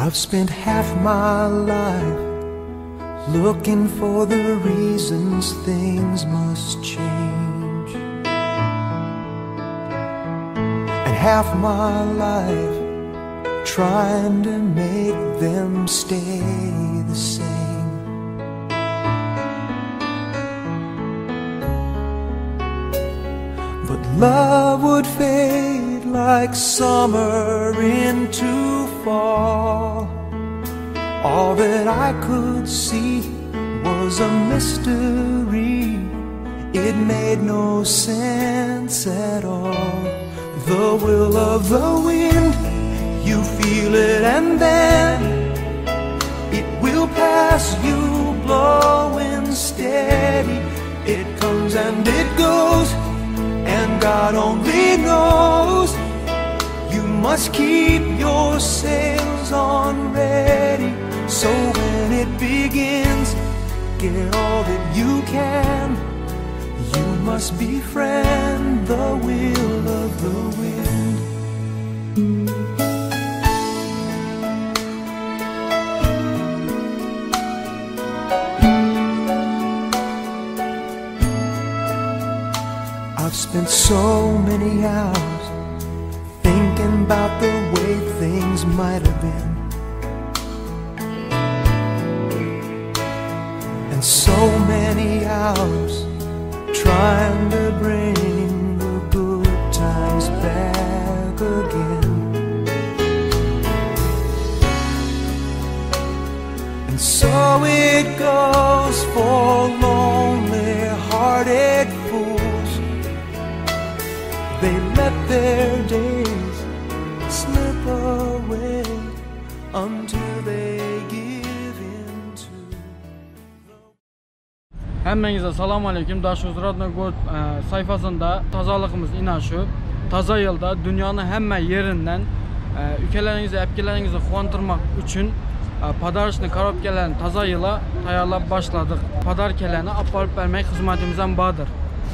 I've spent half my life looking for the reasons things must change, and half my life trying to make them stay the same. But love would fade like summer into fall. All that I could see was a mystery. It made no sense at all. The will of the wind, you feel it and then it will pass you, blowing steady. It comes and it goes, and God only knows. You must keep your sails on ready, so when it begins, get all that you can. You must befriend the will of the wind. I've spent so many hours thinking about the way things might have been, and so many hours trying to bring the good times back again. And so it goes for lonely-hearted fools. They let their days slip away until they give in to Hemmenize salamu aleykum. Dilnozani sayfasında tazalığımız ina şu. Taza yılda dünyanın hemme yerinden ülkelerinizi, epkilerinizi kuantırmak için padarışını karab gelen taza yıla tayarlap başladık. Padar keleni aparıp vermek hizmetimizden bağdır.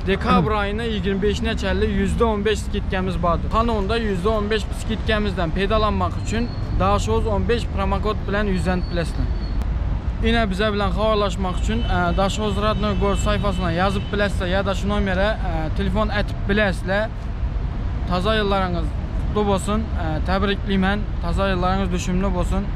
Dekabr ayına 25'ine çelli %15 skitkemiz vardır. Kanonda %15 skitkemizden peydalanmak için daha şoz 15 promakod bilen yüzent bilesler. Yine bize bilen haberleşmek için Daşoz Radyo sayfasına yazıp bilesler ya da şu numara telefon etip bilesler. Taza yıllarınız kutlu olsun. Tebrikliyim. Taza yıllarınız düşümlü olsun.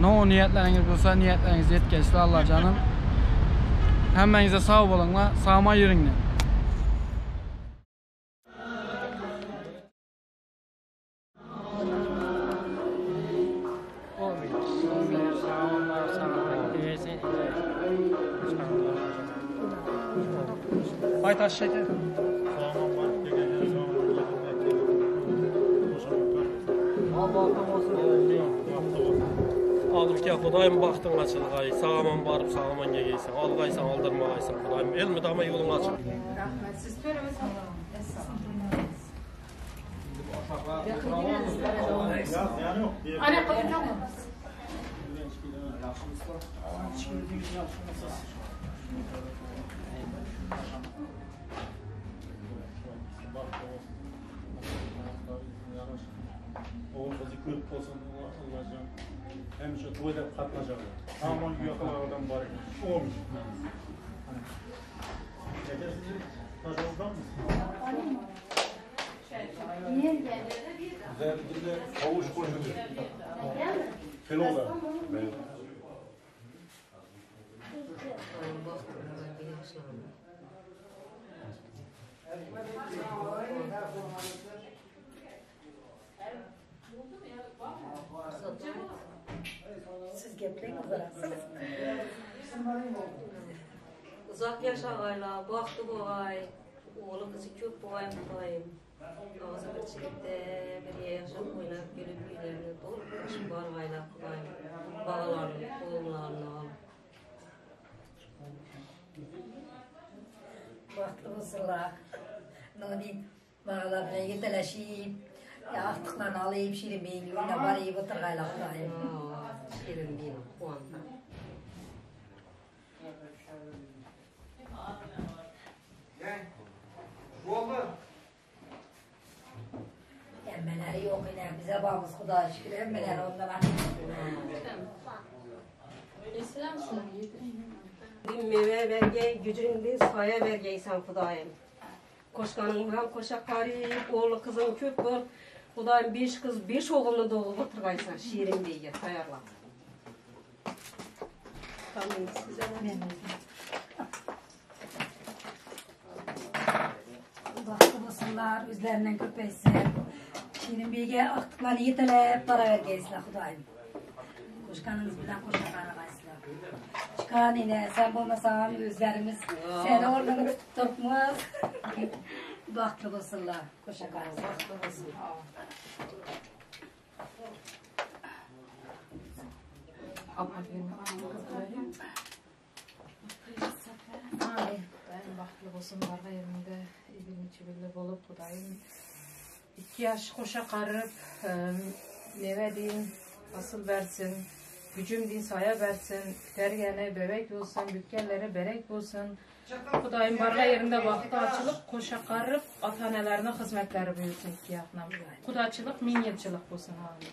Ne niyetleriniz olsa niyetleriniz yetkisi Allah canım. Hemmenize sağ olunla, sağma yürünle. Ay taş şeker. Alıp ki Kudayım baktın açılgay, sağaman barıp sağaman gegeysen, algaysan aldırmagaysan Kudayım, elmi dama yolun açıl. Rahmet, siz söylemez Anne kapı kalmaz. Oğul kızı köp olsun Allah'cığım. Hem şu toyda katlanacak. Aman yakalardan bari. Olmuş. Gece sizi taşımızdan mısın? Güzel bir de havuç koşuyor. Felolar. Siz gepleyin uzarasınız. Uzak yaşağayla, baktı boğay, oğlu kızı köp boğay mutayım. Ağzı bir çekte, bir yaşam oylap, gelip büyülerini dolup taşı bargayla kılayım. Bağlarını, kolumlarını al. Baktı mısırlar. Ne diyeyim, bağlarına yetelaşayım. Yastıklarını alayım, şirin beyin yoluna varayım, oturgayla kılayım. Şirin beyin, kuanla. Emmeleri yok yine bize bağımız Kuda şükür emmeden ondan Meve verge, gücünde saya vergeysen Kudayım. Koşkanından koşa karip, oğlu kızın köp bol. Kudayım 5 kız 5 oğlunu doğup oturgaysan şiirin diye sayarlar. Tamam size. Baktı basınlar, üzlerinden köpeysin. Şirin bilge aktıklarını yetelep para vergeysinler Kudayım. Koşkanınız birden koşa karagaysınlar. Çıkan yine sen bulmasan üzlerimiz seni oradan tutup tutmaz. Baktı basınlar, koşa karagaysınlar. Baktı basınlar. Ben baklı olsun barga yerinde evin içi bolup Kudayım 2 yaş koşa karıp meve deyin asıl versin gücüm deyin saya versin tergene bebek olsun bükkellere berek olsun Kudayım barga yerinde baktı açılıp koşa karıp atanelerine hizmetleri büyüsün 2 yakına Kudaçılık 1000 yılçılık olsun abi.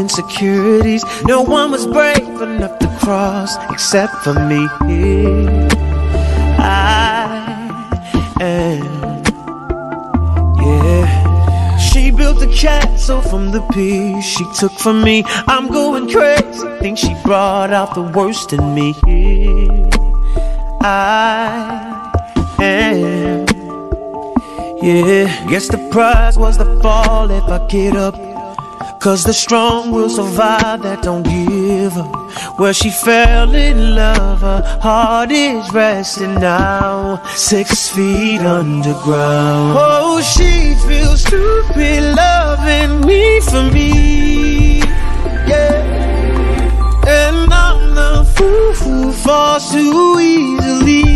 insecurities. No one was brave enough to cross except for me. She built a castle from the piece she took from me. I'm going crazy, think she brought out the worst in me. Guess the prize was the fall if I get up, 'cause the strong will survive that don't give up. Well, she fell in love, her heart is resting now, 6 feet underground. Oh, she feels stupid loving me for me, yeah. And I'm the fool who falls too easily.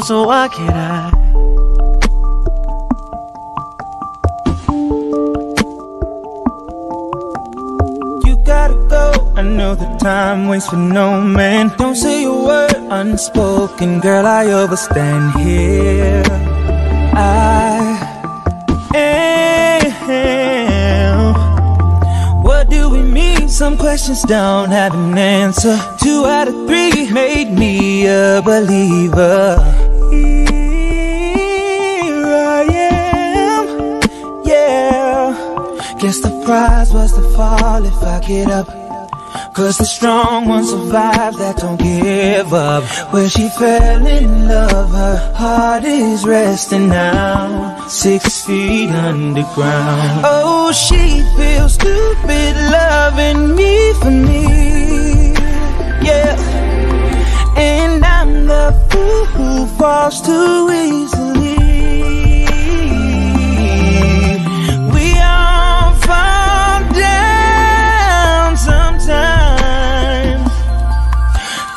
So why can't I? You gotta go, I know the time waits for no man. Don't say a word unspoken, girl, I overstand here. I am. What do we mean? Some questions don't have an answer. 2 out of 3 made me a believer. Guess the prize was the fall if I get up, 'cause the strong ones survive that don't give up. Where she fell in love, her heart is resting now, 6 feet underground. Oh, she feels stupid loving me for me, yeah. And I'm the fool who falls too easily.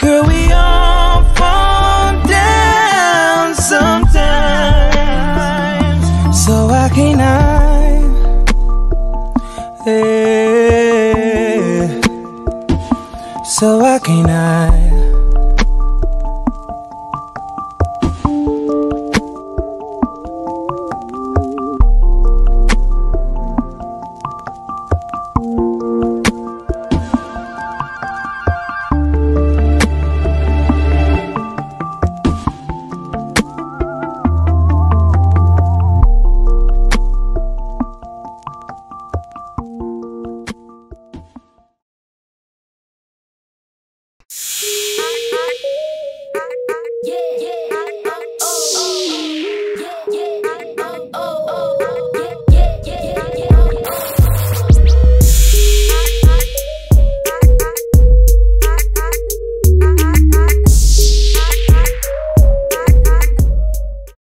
Girl, we all fall down sometimes. So why can't I? So why can't I?